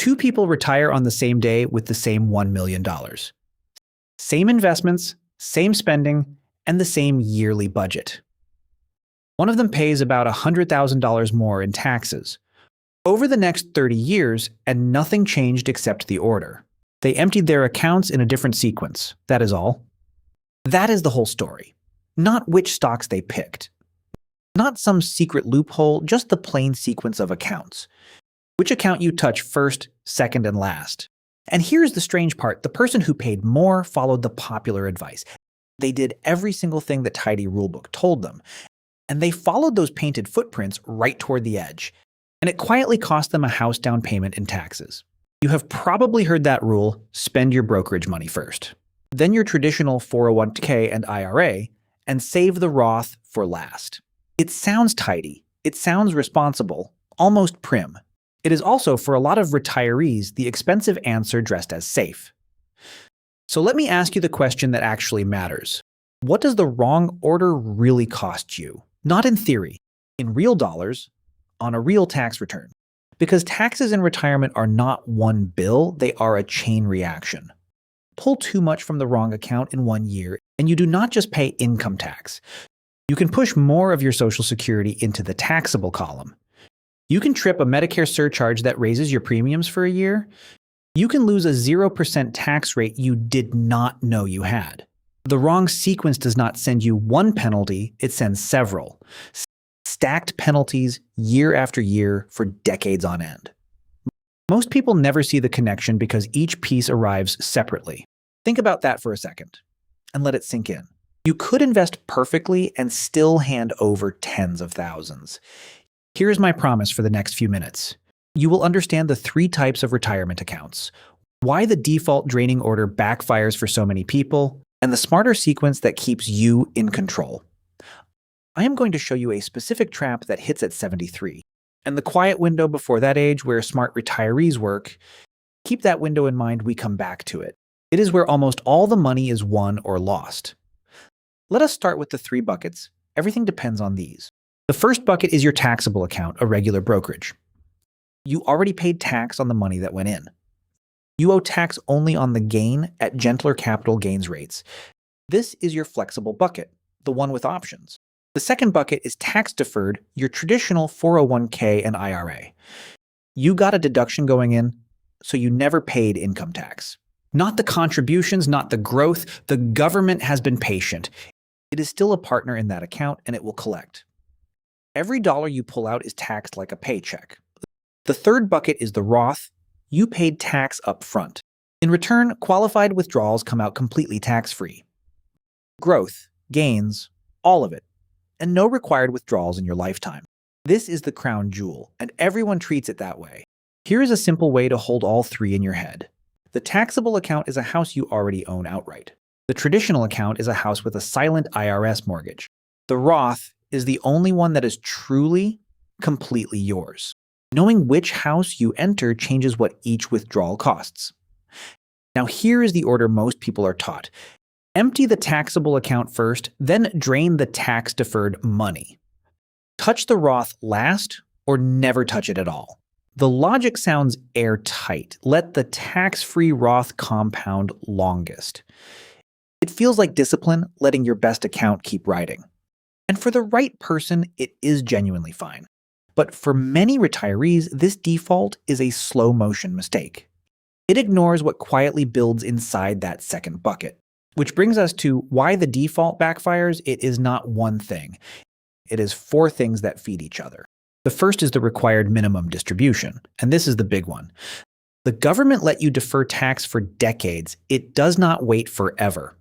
Two people retire on the same day with the same $1 million. Same investments, same spending, and the same yearly budget. One of them pays about $100,000 more in taxes over the next 30 years, and nothing changed except the order. They emptied their accounts in a different sequence. That is all. That is the whole story. Not which stocks they picked. Not some secret loophole, just the plain sequence of accounts. Which account you touch first, second, and last. And here's the strange part. The person who paid more followed the popular advice. They did every single thing that Tidy Rulebook told them. And they followed those painted footprints right toward the edge. And it quietly cost them a house down payment in taxes. You have probably heard that rule, spend your brokerage money first. Then your traditional 401k and IRA, and save the Roth for last. It sounds tidy. It sounds responsible, almost prim. It is also, for a lot of retirees, the expensive answer dressed as safe. So let me ask you the question that actually matters. What does the wrong order really cost you? Not in theory, in real dollars, on a real tax return. Because taxes in retirement are not one bill, they are a chain reaction. Pull too much from the wrong account in 1 year, and you do not just pay income tax. You can push more of your Social Security into the taxable column. You can trip a Medicare surcharge that raises your premiums for a year. You can lose a 0% tax rate you did not know you had. The wrong sequence does not send you one penalty, it sends several. Stacked penalties year after year for decades on end. Most people never see the connection because each piece arrives separately. Think about that for a second and let it sink in. You could invest perfectly and still hand over tens of thousands. Here's my promise for the next few minutes. You will understand the 3 types of retirement accounts, why the default draining order backfires for so many people, and the smarter sequence that keeps you in control. I am going to show you a specific trap that hits at 73, and the quiet window before that age where smart retirees work. Keep that window in mind, we come back to it. It is where almost all the money is won or lost. Let us start with the 3 buckets. Everything depends on these. The first bucket is your taxable account, a regular brokerage. You already paid tax on the money that went in. You owe tax only on the gain at gentler capital gains rates. This is your flexible bucket, the one with options. The second bucket is tax-deferred, your traditional 401k and IRA. You got a deduction going in, so you never paid income tax. Not the contributions, not the growth. The government has been patient. It is still a partner in that account, and it will collect. Every dollar you pull out is taxed like a paycheck. The third bucket is the Roth. You paid tax up front. In return, qualified withdrawals come out completely tax-free. Growth, gains, all of it, and no required withdrawals in your lifetime. This is the crown jewel, and everyone treats it that way. Here is a simple way to hold all 3 in your head. The taxable account is a house you already own outright. The traditional account is a house with a silent IRS mortgage. The Roth is the only one that is truly, completely yours. Knowing which house you enter changes what each withdrawal costs. Now here is the order most people are taught. Empty the taxable account first, then drain the tax-deferred money. Touch the Roth last, or never touch it at all. The logic sounds airtight. Let the tax-free Roth compound longest. It feels like discipline, letting your best account keep riding. And for the right person, it is genuinely fine. But for many retirees, this default is a slow-motion mistake. It ignores what quietly builds inside that second bucket. Which brings us to why the default backfires. It is not one thing. It is 4 things that feed each other. The first is the required minimum distribution, and this is the big one. The government let you defer tax for decades. It does not wait forever.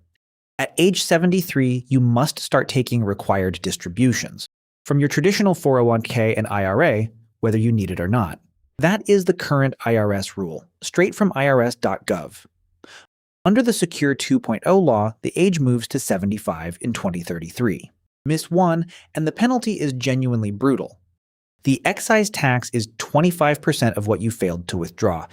At age 73, you must start taking required distributions from your traditional 401k and IRA, whether you need it or not. That is the current IRS rule, straight from irs.gov. Under the Secure 2.0 law, the age moves to 75 in 2033. Miss one, and the penalty is genuinely brutal. The excise tax is 25% of what you failed to withdraw.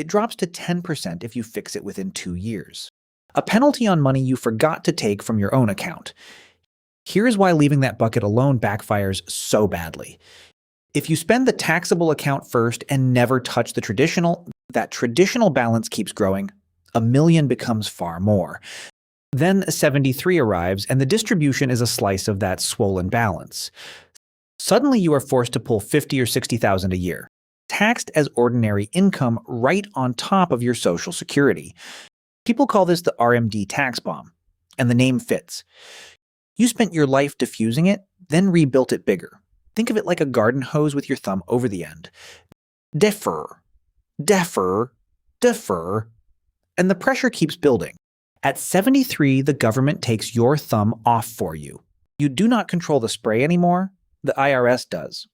It drops to 10% if you fix it within 2 years. A penalty on money you forgot to take from your own account. Here is why leaving that bucket alone backfires so badly. If you spend the taxable account first and never touch the traditional, that traditional balance keeps growing. $1 million becomes far more. Then 73 arrives, and the distribution is a slice of that swollen balance. Suddenly, you are forced to pull $50,000 or $60,000 a year, taxed as ordinary income right on top of your Social Security. People call this the RMD tax bomb, and the name fits. You spent your life diffusing it, then rebuilt it bigger. Think of it like a garden hose with your thumb over the end. Defer, defer, defer, and the pressure keeps building. At 73, the government takes your thumb off for you. You do not control the spray anymore, the IRS does.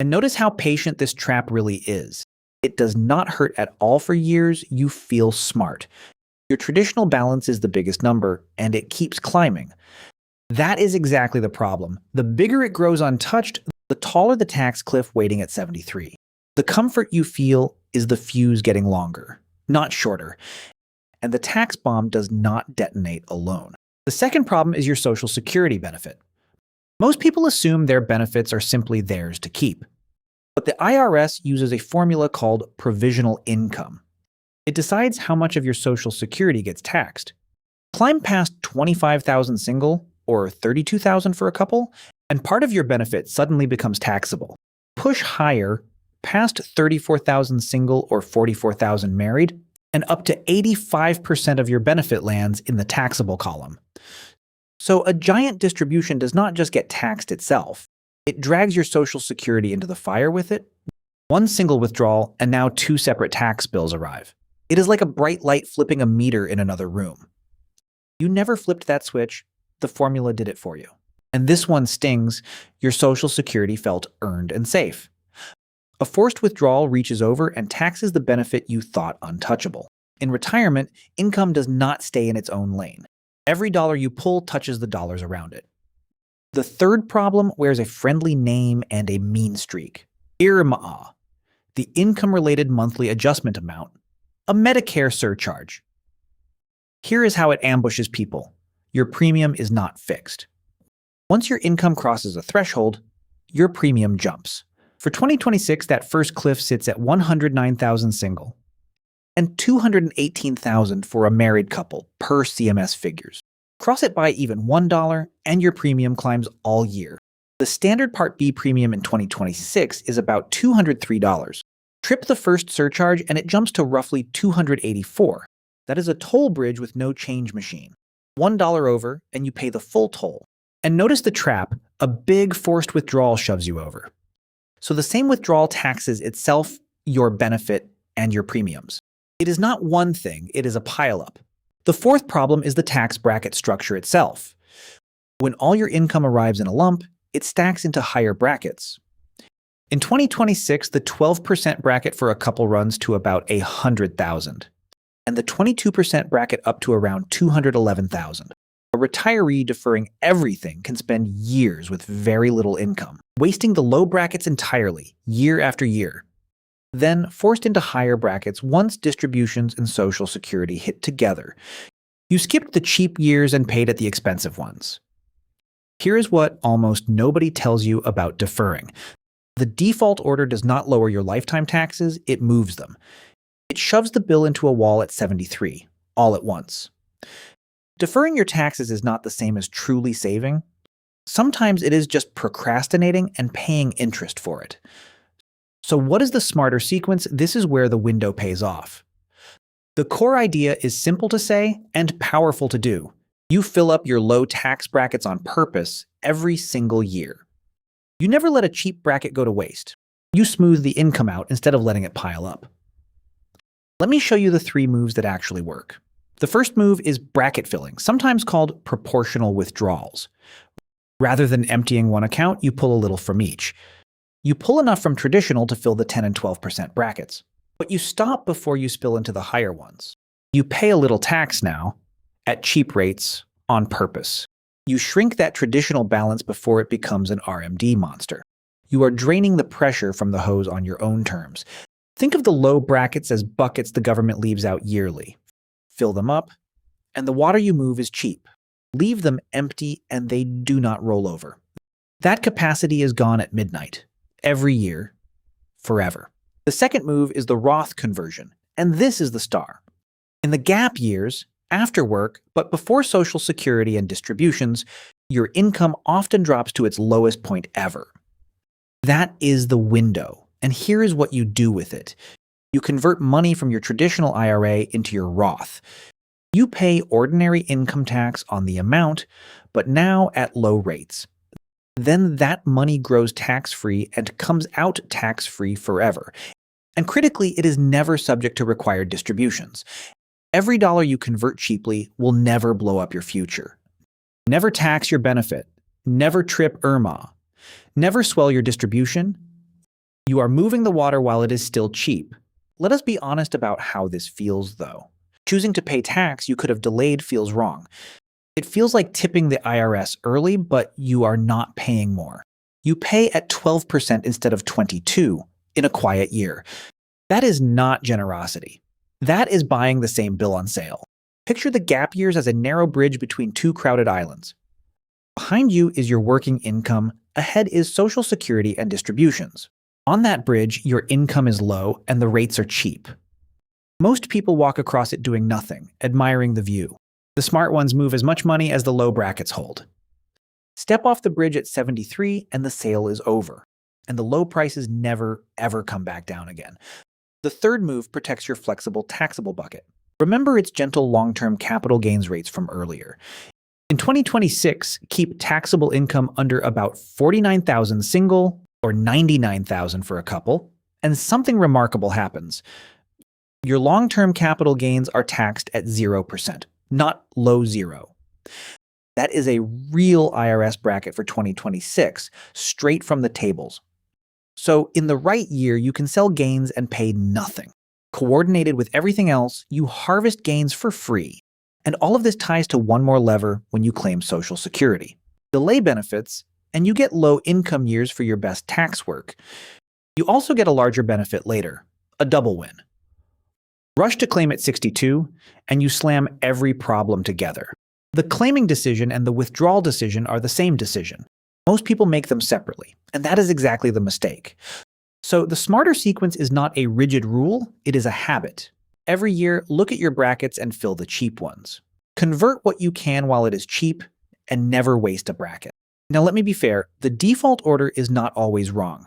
And notice how patient this trap really is. It does not hurt at all for years. You feel smart. Your traditional balance is the biggest number, and it keeps climbing. That is exactly the problem. The bigger it grows untouched, the taller the tax cliff waiting at 73. The comfort you feel is the fuse getting longer, not shorter. And the tax bomb does not detonate alone. The second problem is your Social Security benefit. Most people assume their benefits are simply theirs to keep. But the IRS uses a formula called provisional income. It decides how much of your Social Security gets taxed. Climb past 25,000 single, or 32,000 for a couple, and part of your benefit suddenly becomes taxable. Push higher, past 34,000 single or 44,000 married, and up to 85% of your benefit lands in the taxable column. So a giant distribution does not just get taxed itself. It drags your Social Security into the fire with it. One single withdrawal, and now 2 separate tax bills arrive. It is like a bright light flipping a meter in another room. You never flipped that switch. The formula did it for you. And this one stings. Your Social Security felt earned and safe. A forced withdrawal reaches over and taxes the benefit you thought untouchable. In retirement, income does not stay in its own lane. Every dollar you pull touches the dollars around it. The third problem wears a friendly name and a mean streak. IRMAA, the income-related monthly adjustment amount, a Medicare surcharge. Here is how it ambushes people. Your premium is not fixed. Once your income crosses a threshold, your premium jumps. For 2026, that first cliff sits at 109,000 single and 218,000 for a married couple per CMS figures. Cross it by even $1 and your premium climbs all year. The standard Part B premium in 2026 is about $203. Trip the first surcharge and it jumps to roughly $284. That is a toll bridge with no change machine. $1 over and you pay the full toll. And notice the trap, a big forced withdrawal shoves you over. So the same withdrawal taxes itself, your benefit, and your premiums. It is not one thing, it is a pileup. The fourth problem is the tax bracket structure itself. When all your income arrives in a lump, it stacks into higher brackets. In 2026, the 12% bracket for a couple runs to about $100,000, and the 22% bracket up to around $211,000. A retiree deferring everything can spend years with very little income, wasting the low brackets entirely, year after year. Then forced into higher brackets once distributions and Social Security hit together. You skipped the cheap years and paid at the expensive ones. Here is what almost nobody tells you about deferring. The default order does not lower your lifetime taxes, it moves them. It shoves the bill into a wall at 73, all at once. Deferring your taxes is not the same as truly saving. Sometimes it is just procrastinating and paying interest for it. So what is the smarter sequence? This is where the window pays off. The core idea is simple to say and powerful to do. You fill up your low tax brackets on purpose every single year. You never let a cheap bracket go to waste. You smooth the income out instead of letting it pile up. Let me show you the 3 moves that actually work. The first move is bracket filling, sometimes called proportional withdrawals. Rather than emptying one account, you pull a little from each. You pull enough from traditional to fill the 10 and 12% brackets, but you stop before you spill into the higher ones. You pay a little tax now, at cheap rates, on purpose. You shrink that traditional balance before it becomes an RMD monster. You are draining the pressure from the hose on your own terms. Think of the low brackets as buckets the government leaves out yearly. Fill them up, and the water you move is cheap. Leave them empty and they do not roll over. That capacity is gone at midnight. every year, forever. The second move is the Roth conversion, and this is the star. In the gap years, after work, but before Social Security and distributions, your income often drops to its lowest point ever. That is the window, and here is what you do with it. You convert money from your traditional IRA into your Roth. You pay ordinary income tax on the amount, but now at low rates. Then that money grows tax-free and comes out tax-free forever. And critically, it is never subject to required distributions. Every dollar you convert cheaply will never blow up your future. Never tax your benefit. Never trip IRMAA. Never swell your distribution. You are moving the water while it is still cheap. Let us be honest about how this feels, though. Choosing to pay tax you could have delayed feels wrong. It feels like tipping the IRS early, but you are not paying more. You pay at 12% instead of 22% in a quiet year. That is not generosity. That is buying the same bill on sale. Picture the gap years as a narrow bridge between two crowded islands. Behind you is your working income, ahead is Social Security and distributions. On that bridge, your income is low and the rates are cheap. Most people walk across it doing nothing, admiring the view. The smart ones move as much money as the low brackets hold. Step off the bridge at 73 and the sale is over, and the low prices never, ever come back down again. The third move protects your flexible taxable bucket. Remember its gentle long-term capital gains rates from earlier. In 2026, keep taxable income under about $49,000 single or $99,000 for a couple, and something remarkable happens. Your long-term capital gains are taxed at 0%, not low zero. That is a real IRS bracket for 2026, straight from the tables. So in the right year, you can sell gains and pay nothing. Coordinated with everything else, you harvest gains for free. And all of this ties to one more lever when you claim Social Security. Delay benefits, and you get low income years for your best tax work. You also get a larger benefit later, a double win. Rush to claim at 62, and you slam every problem together. The claiming decision and the withdrawal decision are the same decision. Most people make them separately, and that is exactly the mistake. So the smarter sequence is not a rigid rule, it is a habit. Every year, look at your brackets and fill the cheap ones. Convert what you can while it is cheap, and never waste a bracket. Now let me be fair, the default order is not always wrong.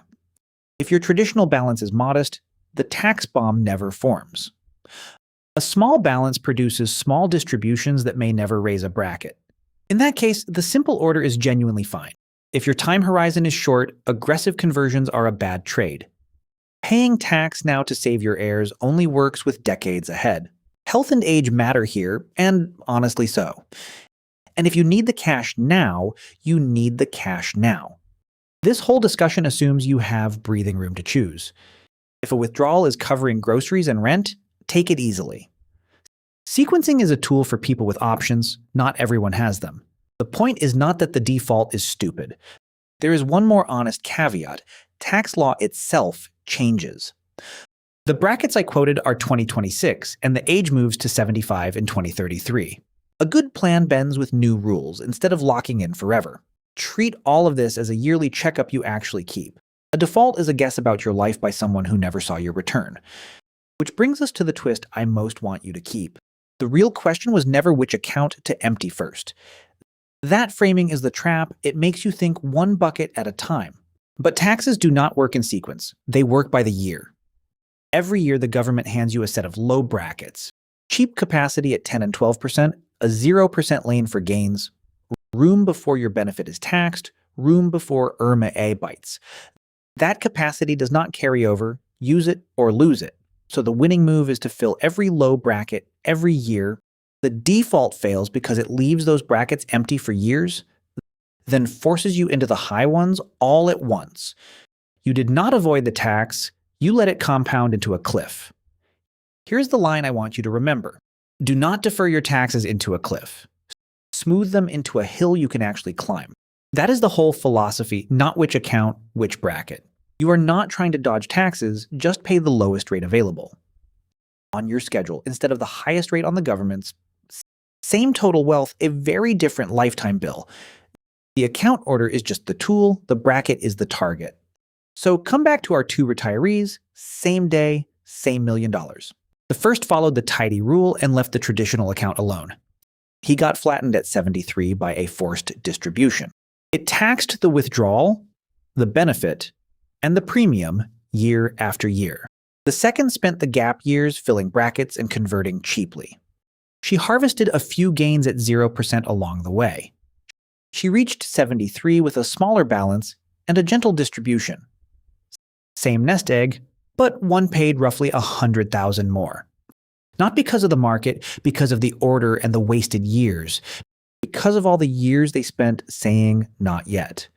If your traditional balance is modest, the tax bomb never forms. A small balance produces small distributions that may never raise a bracket. In that case, the simple order is genuinely fine. If your time horizon is short, aggressive conversions are a bad trade. Paying tax now to save your heirs only works with decades ahead. Health and age matter here, and honestly so. And if you need the cash now, you need the cash now. This whole discussion assumes you have breathing room to choose. If a withdrawal is covering groceries and rent, take it easily. Sequencing is a tool for people with options, not everyone has them. The point is not that the default is stupid. There is one more honest caveat. Tax law itself changes. The brackets I quoted are 2026, and the age moves to 75 in 2033. A good plan bends with new rules instead of locking in forever. Treat all of this as a yearly checkup you actually keep. A default is a guess about your life by someone who never saw your return. Which brings us to the twist I most want you to keep. The real question was never which account to empty first. That framing is the trap. It makes you think one bucket at a time. But taxes do not work in sequence. They work by the year. Every year, the government hands you a set of low brackets. Cheap capacity at 10 and 12%, a 0% lane for gains, room before your benefit is taxed, room before IRMAA bites. That capacity does not carry over, use it or lose it. So the winning move is to fill every low bracket every year. The default fails because it leaves those brackets empty for years, then forces you into the high ones all at once. You did not avoid the tax, you let it compound into a cliff. Here's the line I want you to remember. Do not defer your taxes into a cliff. Smooth them into a hill you can actually climb. That is the whole philosophy, not which account, which bracket. You are not trying to dodge taxes, just pay the lowest rate available on your schedule instead of the highest rate on the government's. Same total wealth, a very different lifetime bill. The account order is just the tool, the bracket is the target. So come back to our two retirees, same day, same $1 million. The first followed the tidy rule and left the traditional account alone. He got flattened at 73 by a forced distribution. It taxed the withdrawal, the benefit, and the premium year after year. The second spent the gap years filling brackets and converting cheaply. She harvested a few gains at 0% along the way. She reached 73 with a smaller balance and a gentle distribution. Same nest egg, but one paid roughly $100,000 more. Not because of the market, because of the order and the wasted years, because of all the years they spent saying not yet.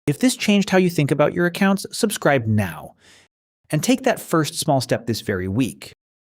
If this changed how you think about your accounts, subscribe now. And take that first small step this very week.